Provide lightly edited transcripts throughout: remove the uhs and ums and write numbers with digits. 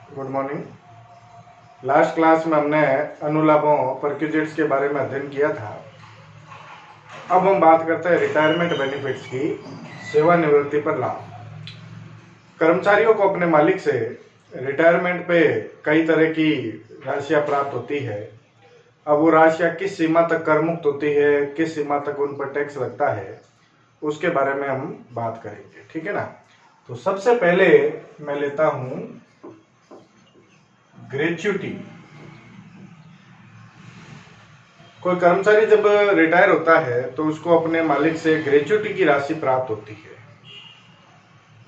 Good morning. Last class में हमने अनुलाभों perquisites के बारे में अध्ययन किया था। अब हम बात करते हैं रिटायरमेंट बेनिफिट्स की, सेवानिवृत्ति पर लाभ। कर्मचारियों को अपने मालिक से रिटायरमेंट पे कई तरह की राशियां प्राप्त होती है। अब वो राशियां किस सीमा तक कर मुक्त होती है, किस सीमा तक उन पर टैक्स लगता है, उसके बारे में हम बात करेंगे। ठीक है ना। तो सबसे पहले मैं लेता हूं ग्रेच्युटी। कोई कर्मचारी जब रिटायर होता है तो उसको अपने मालिक से ग्रेच्युटी की राशि प्राप्त होती है।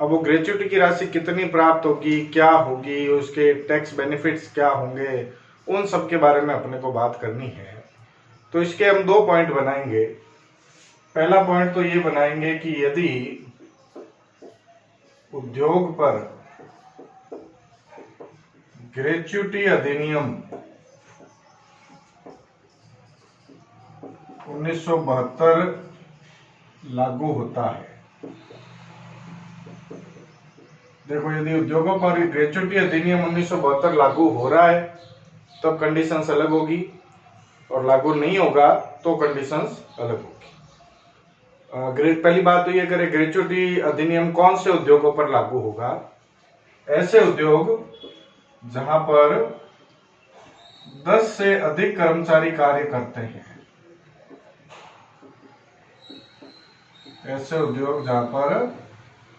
अब वो ग्रेच्युटी की राशि कितनी प्राप्त होगी, क्या होगी, उसके टैक्स बेनिफिट्स क्या होंगे, उन सब के बारे में अपने को बात करनी है। तो इसके हम 2 पॉइंट बनाएंगे। पहला पॉइंट तो ये बनाएंगे कि यदि उद्योग पर ग्रेच्युटी अधिनियम 1972 लागू होता है। देखो, यदि उद्योगों पर ग्रेच्युटी अधिनियम 1972 लागू हो रहा है तब कंडीशंस अलग होगी, और लागू नहीं होगा तो कंडीशंस अलग होगी। पहली बात तो ये करें, ग्रेच्युटी अधिनियम कौन से उद्योगों पर लागू होगा? ऐसे उद्योग जहां पर 10 से अधिक कर्मचारी कार्य करते हैं। ऐसे उद्योग जहां पर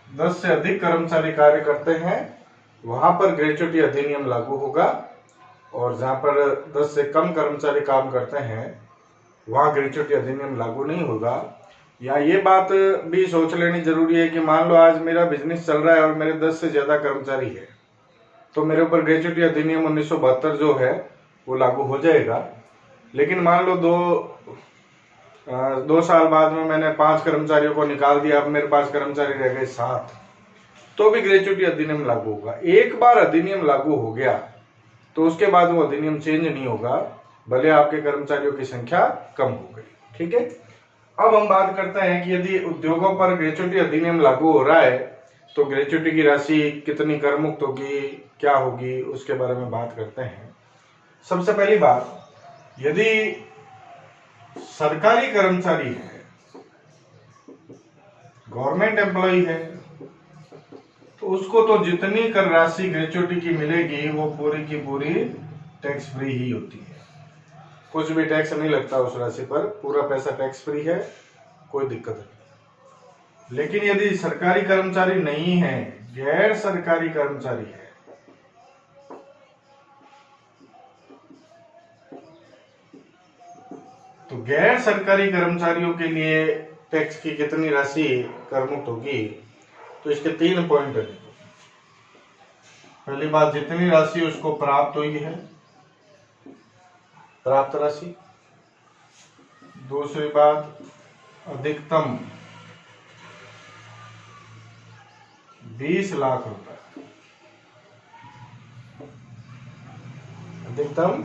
10 से अधिक कर्मचारी कार्य करते हैं वहां पर ग्रेच्युटी अधिनियम लागू होगा, और जहां पर 10 से कम कर्मचारी काम करते हैं वहां ग्रेच्युटी अधिनियम लागू नहीं होगा। या ये बात भी सोच लेनी जरूरी है कि मान लो आज मेरा बिजनेस चल रहा है और मेरे 10 से ज्यादा कर्मचारी है तो मेरे ऊपर ग्रेच्युटी अधिनियम 1972 जो है वो लागू हो जाएगा। लेकिन मान लो 2 साल बाद में मैंने 5 कर्मचारियों को निकाल दिया, अब मेरे पास कर्मचारी रह गए 7, तो भी ग्रेच्युटी अधिनियम लागू होगा। एक बार अधिनियम लागू हो गया तो उसके बाद वो अधिनियम चेंज नहीं होगा, भले आपके कर्मचारियों की संख्या कम हो गई। ठीक है। अब हम बात करते हैं कि यदि उद्योगों पर ग्रेच्युटी अधिनियम लागू हो रहा है तो ग्रेच्युटी की राशि कितनी कर मुक्त होगी, क्या होगी, उसके बारे में बात करते हैं। सबसे पहली बात, यदि सरकारी कर्मचारी है, गवर्नमेंट एम्प्लॉय है, तो उसको तो जितनी कर राशि ग्रेच्युटी की मिलेगी वो पूरी की पूरी टैक्स फ्री ही होती है। कुछ भी टैक्स नहीं लगता उस राशि पर, पूरा पैसा टैक्स फ्री है, कोई दिक्कत नहीं। लेकिन यदि सरकारी कर्मचारी नहीं है, गैर सरकारी कर्मचारी है, तो गैर सरकारी कर्मचारियों के लिए टैक्स की कितनी राशि कर मुक्त होगी? तो इसके 3 पॉइंट है। पहली बात, जितनी राशि उसको प्राप्त हुई है, प्राप्त राशि। दूसरी बात, अधिकतम 20 लाख रुपए, अधिकतम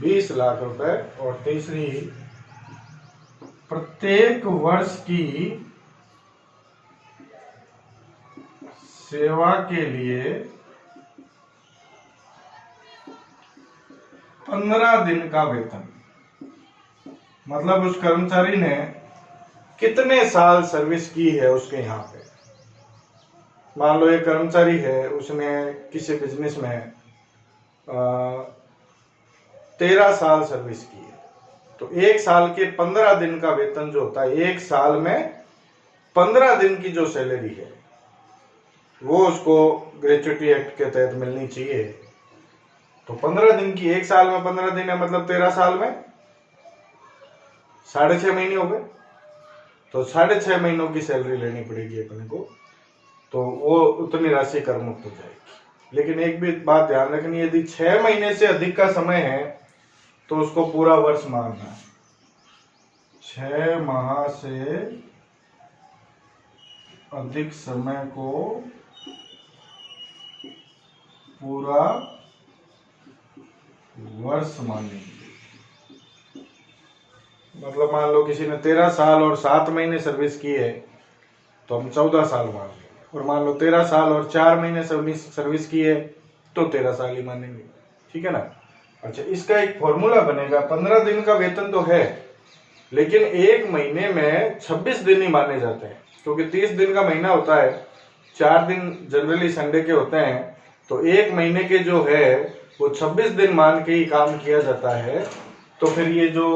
20 लाख रुपए। और तीसरी, प्रत्येक वर्ष की सेवा के लिए 15 दिन का वेतन। मतलब उस कर्मचारी ने कितने साल सर्विस की है उसके यहाँ पे। मान लो एक कर्मचारी है, उसने किसी बिजनेस में 13 साल सर्विस की है, तो 1 साल के 15 दिन का वेतन जो होता है, 1 साल में 15 दिन की जो सैलरी है वो उसको ग्रेच्युटी एक्ट के तहत मिलनी चाहिए। तो 15 दिन की, 1 साल में 15 दिन है, मतलब 13 साल में 6.5 महीने हो गए, तो 6.5 महीनों की सैलरी लेनी पड़ेगी अपने को, तो वो उतनी राशि कर मुक्त हो जाएगी। लेकिन एक भी बात ध्यान रखनी है, यदि 6 महीने से अधिक का समय है तो उसको पूरा वर्ष मानना है। 6 माह से अधिक समय को पूरा वर्ष मानेंगे। मतलब मान लो किसी ने 13 साल और 7 महीने सर्विस की है तो हम 14 साल मान लेंगे, और मान लो 13 साल और 4 महीने सर्विस की है तो 13 साल ही मानेंगे, ठीक है ना। अच्छा, इसका एक फॉर्मूला बनेगा, 15 दिन का वेतन तो है लेकिन एक महीने में 26 दिन ही माने जाते हैं, क्योंकि 30 दिन का महीना होता है, 4 दिन जनरली संडे के होते हैं, तो एक महीने के जो है वो 26 दिन मान के ही काम किया जाता है। तो फिर ये जो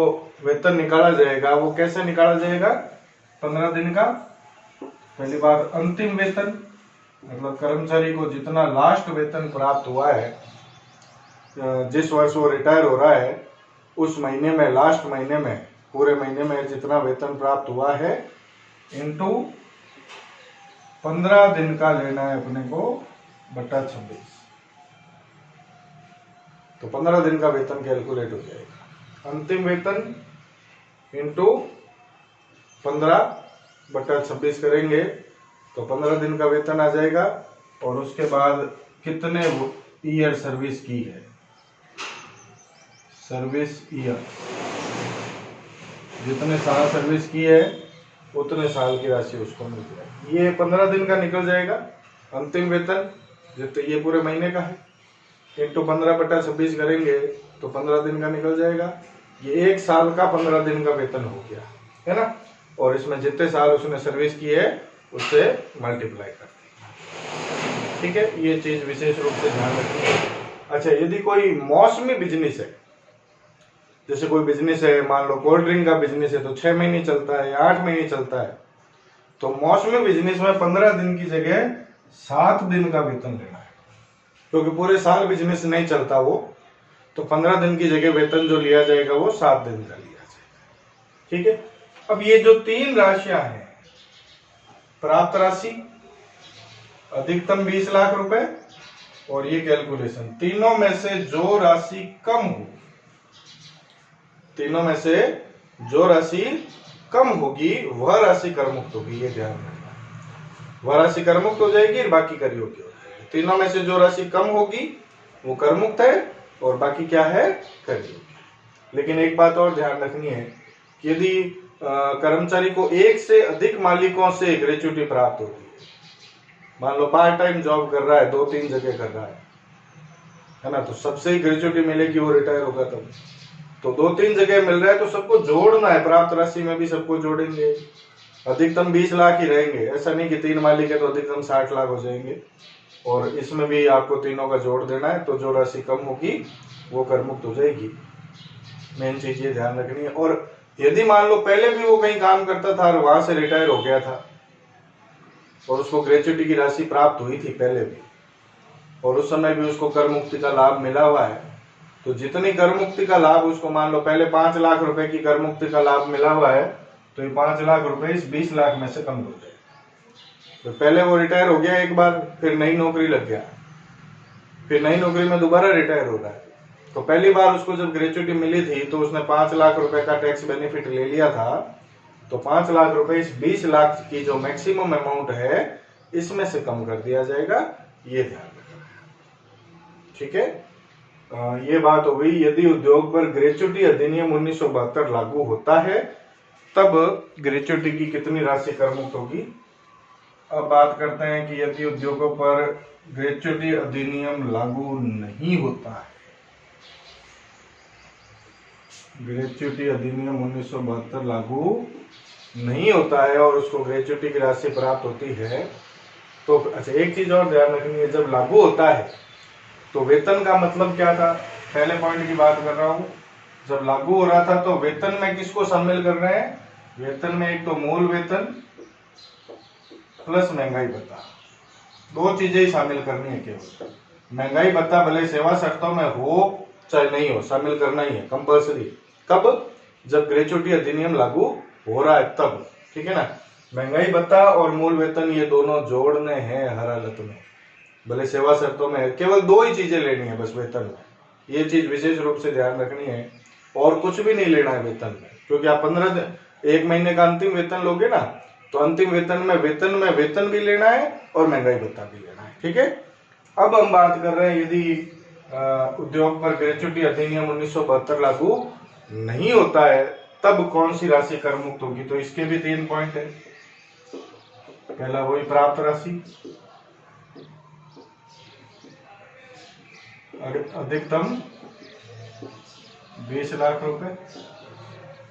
वेतन निकाला जाएगा वो कैसे निकाला जाएगा? 15 दिन का पहली बार अंतिम वेतन, मतलब कर्मचारी को जितना लास्ट वेतन प्राप्त हुआ है, जिस वर्ष वो रिटायर हो रहा है उस महीने में, लास्ट महीने में, पूरे महीने में जितना वेतन प्राप्त हुआ है इनटू 15 दिन का लेना है अपने को बटा 26, तो 15 दिन का वेतन कैलकुलेट हो जाएगा। अंतिम वेतन इनटू 15 बटा 26 करेंगे तो 15 दिन का वेतन आ जाएगा, और उसके बाद कितने ईयर सर्विस की है, सर्विस ईयर, जितने साल सर्विस की है उतने साल की राशि उसको मिल जाएगी। ये 15 दिन का निकल जाएगा अंतिम वेतन, जितने ये पूरे महीने का है, इनटू 15 बटा 26 करेंगे तो 15 दिन का निकल जाएगा। ये एक साल का 15 दिन का वेतन हो गया, है ना। और इसमें जितने साल उसने सर्विस की है उससे मल्टीप्लाई कर देंगे, ठीक है। ये चीज विशेष रूप से ध्यान रखनी है। अच्छा, यदि कोई मौसमी बिजनेस है, जैसे कोई बिजनेस है, मान लो कोल्ड ड्रिंक का बिजनेस है, तो 6 महीने चलता है या 8 महीने चलता है, तो मौसमी बिजनेस में 15 दिन की जगह 7 दिन का वेतन लेना है, क्योंकि पूरे साल बिजनेस नहीं चलता वो, तो 15 दिन की जगह वेतन जो लिया जाएगा वो 7 दिन का लिया जाएगा, ठीक है। अब ये जो 3 राशियां हैं, प्राप्त राशि, अधिकतम 20 लाख रुपए, और ये कैलकुलेशन, तीनों में से जो राशि कम हो, तीनों में से जो राशि कम होगी वह राशि करमुक्त होगी, ये ध्यान रखना। वह राशि करमुक्त हो जाएगी, बाकी कर योग्य हो जाएगी। तीनों में से जो राशि कम होगी वो करमुक्त है और बाकी क्या है, कर योग्य। लेकिन एक बात और ध्यान रखनी है, यदि कर्मचारी को एक से अधिक मालिकों से ग्रेच्युटी प्राप्त होती है, मान लो पार्ट टाइम जॉब कर रहा है, 2-3 जगह कर रहा है ना, तो सबसे ही ग्रेच्युटी मिलेगी, वो रिटायर होगा तब। तो 2-3 जगह मिल रहा है तो सबको जोड़ना है, प्राप्त राशि में भी सबको जोड़ेंगे। अधिकतम 20 लाख ही रहेंगे, ऐसा नहीं कि 3 मालिक है तो अधिकतम 60 लाख हो जाएंगे, और इसमें भी आपको तीनों का जोड़ देना है, तो जो राशि कम होगी वो करमुक्त हो जाएगी। मेन चीज ये ध्यान रखनी है। और यदि मान लो पहले भी वो कहीं काम करता था और वहां से रिटायर हो गया था और उसको ग्रेच्युटी की राशि प्राप्त हुई थी पहले भी, और उस समय भी उसको कर मुक्ति का लाभ मिला हुआ है, तो जितनी कर मुक्ति का लाभ उसको, मान लो पहले 5 लाख रुपए की कर मुक्ति का लाभ मिला हुआ है, तो ये 5 लाख रुपए इस 20 लाख में से कम हो जाए। तो पहले वो रिटायर हो गया एक बार, फिर नई नौकरी लग गया, फिर नई नौकरी में दोबारा रिटायर हो रहा है, तो पहली बार उसको जब ग्रेच्युटी मिली थी तो उसने 5 लाख रुपए का टैक्स बेनिफिट ले लिया था, तो 5 लाख रुपए इस 20 लाख की जो मैक्सिमम अमाउंट है इसमें से कम कर दिया जाएगा, ये ध्यान रखना है, ठीक है। ये बात हो गई यदि उद्योग पर ग्रेच्युटी अधिनियम 1972 लागू होता है तब ग्रेच्युटी की कितनी राशि करमुक्त होगी। अब बात करते हैं कि यदि उद्योगों पर ग्रेच्युटी अधिनियम लागू नहीं होता है, ग्रेच्युटी अधिनियम 1972 लागू नहीं होता है और उसको ग्रेच्युटी की राशि प्राप्त होती है, तो अच्छा एक चीज और ध्यान रखनी है, जब लागू होता है तो वेतन का मतलब क्या था, पहले पॉइंट की बात कर रहा हूं। जब लागू हो रहा था तो वेतन में किसको शामिल कर रहे हैं, वेतन में एक तो मूल वेतन प्लस महंगाई भत्ता, 2 चीजें ही शामिल करनी है केवल। महंगाई भत्ता भले सेवा शर्तों में हो चाहे नहीं हो, शामिल करना ही है कंपल्सरी। कब, जब ग्रेच्युटी अधिनियम लागू हो रहा है तब, ठीक है ना। महंगाई भत्ता और मूल वेतन ये दोनों जोड़ने हैं हर हालत में, भले सेवा शर्तों में, केवल 2 ही चीजें लेनी है बस वेतन में, ये चीज विशेष रूप से ध्यान रखनी है। और कुछ भी नहीं लेना है वेतन में, क्योंकि आप 15 दिन, 1 महीने का अंतिम वेतन लोगे ना, तो अंतिम वेतन में वेतन भी लेना है और महंगाई भत्ता भी लेना है, ठीक है। अब हम बात कर रहे हैं यदि उद्योग पर ग्रेच्युटी अधिनियम 1972 लागू नहीं होता है तब कौन सी राशि कर मुक्त होगी, तो इसके भी 3 पॉइंट है। पहला वही प्राप्त राशि, अधिकतम 20 लाख रुपए,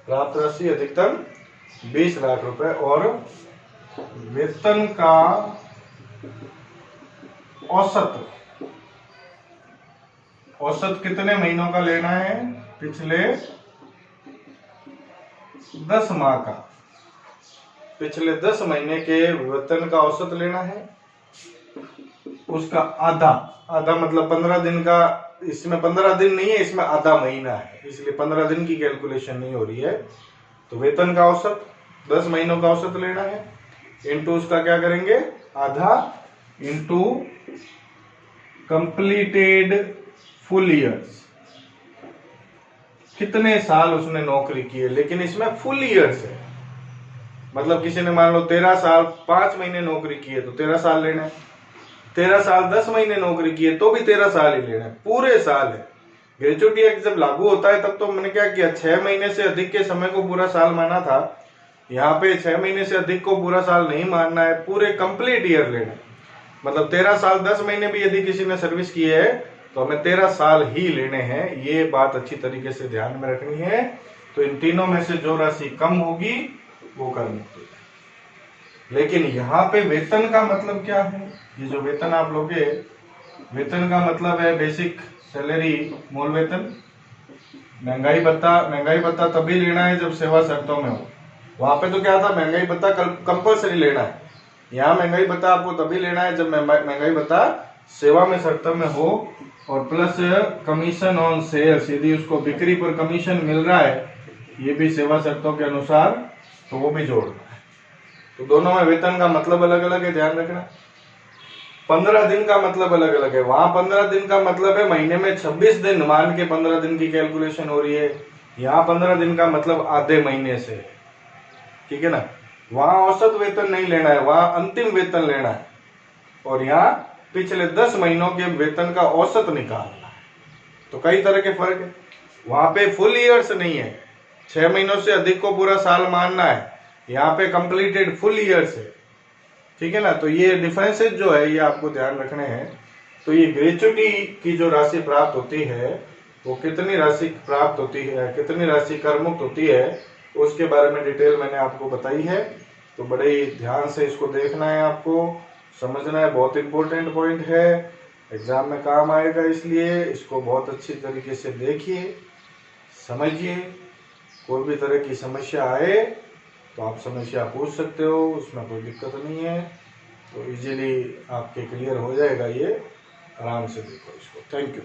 प्राप्त राशि अधिकतम 20 लाख रुपए, और वेतन का औसत कितने महीनों का लेना है? पिछले 10 माह का, पिछले 10 महीने के वेतन का औसत लेना है, उसका आधा, आधा मतलब 15 दिन का, इसमें 15 दिन नहीं है, इसमें आधा महीना है, इसलिए 15 दिन की कैलकुलेशन नहीं हो रही है। तो वेतन का औसत 10 महीनों का औसत लेना है, इनटू उसका क्या करेंगे, आधा, इनटू कंप्लीटेड फुल ईयर्स, कितने साल उसने नौकरी की है। लेकिन इसमें फुल ईयर्स है, मतलब किसी ने मान लो 13 साल 5 महीने नौकरी की है तो 13 साल लेना है, 13 साल 10 महीने नौकरी की है तो भी 13 साल ही लेना है, पूरे साल है। ग्रेच्युटी एक्ट जब लागू होता है तब तो मैंने क्या किया, 6 महीने से अधिक के समय को पूरा साल माना था। यहाँ पे 6 महीने से अधिक को पूरा साल नहीं मानना है, पूरे कंप्लीट ईयर लेना है। मतलब 13 साल 10 महीने भी यदि किसी ने सर्विस की है तो हमें 13 साल ही लेने हैं, ये बात अच्छी तरीके से ध्यान में रखनी है। तो इन तीनों में से जो राशि कम होगी वो कर मुक्त। लेकिन यहाँ पे वेतन का मतलब क्या है, ये जो वेतन आप लोगे, वेतन का मतलब है बेसिक सैलरी, मूल वेतन। महंगाई भत्ता तभी लेना है जब सेवा शर्तों में हो। वहां पे तो क्या था, महंगाई भत्ता कंपल्सरी लेना है। यहाँ महंगाई भत्ता आपको तभी लेना है जब महंगाई भत्ता सेवा में शर्तों में हो, और प्लस कमीशन ऑन सेल्स, यदि उसको बिक्री पर कमीशन मिल रहा है, ये भी सेवा शर्तों के अनुसार, तो वो भी जोड़ना है। तो दोनों में वेतन का मतलब अलग अलग है, ध्यान रखना। 15 दिन का मतलब अलग अलग है। वहां 15 दिन का मतलब है महीने में 26 दिन मान के 15 दिन की कैलकुलेशन हो रही है। यहाँ 15 दिन का मतलब आधे महीने से, ठीक है ना। वहां औसत वेतन नहीं लेना है, वहां अंतिम वेतन लेना है, और यहाँ पिछले 10 महीनों के वेतन का औसत निकालना है। तो कई तरह के फर्क है। वहां पे फुल ईयर्स नहीं है, 6 महीनों से अधिक को पूरा साल मानना है, यहाँ पे कंप्लीटेड फुल ईयर्स है, ठीक है ना। तो ये डिफरेंसेस जो है ये आपको ध्यान रखने हैं। तो ये ग्रेच्युटी की जो राशि प्राप्त होती है वो कितनी राशि प्राप्त होती है, कितनी राशि कर मुक्त होती है, उसके बारे में डिटेल मैंने आपको बताई है। तो बड़े ही ध्यान से इसको देखना है, आपको समझना है, बहुत इंपॉर्टेंट पॉइंट है, एग्जाम में काम आएगा, इसलिए इसको बहुत अच्छी तरीके से देखिए, समझिए। कोई भी तरह की समस्या आए तो आप समस्या पूछ सकते हो, उसमें कोई दिक्कत नहीं है। तो इजीली आपके क्लियर हो जाएगा ये, आराम से देखो इसको। Thank you.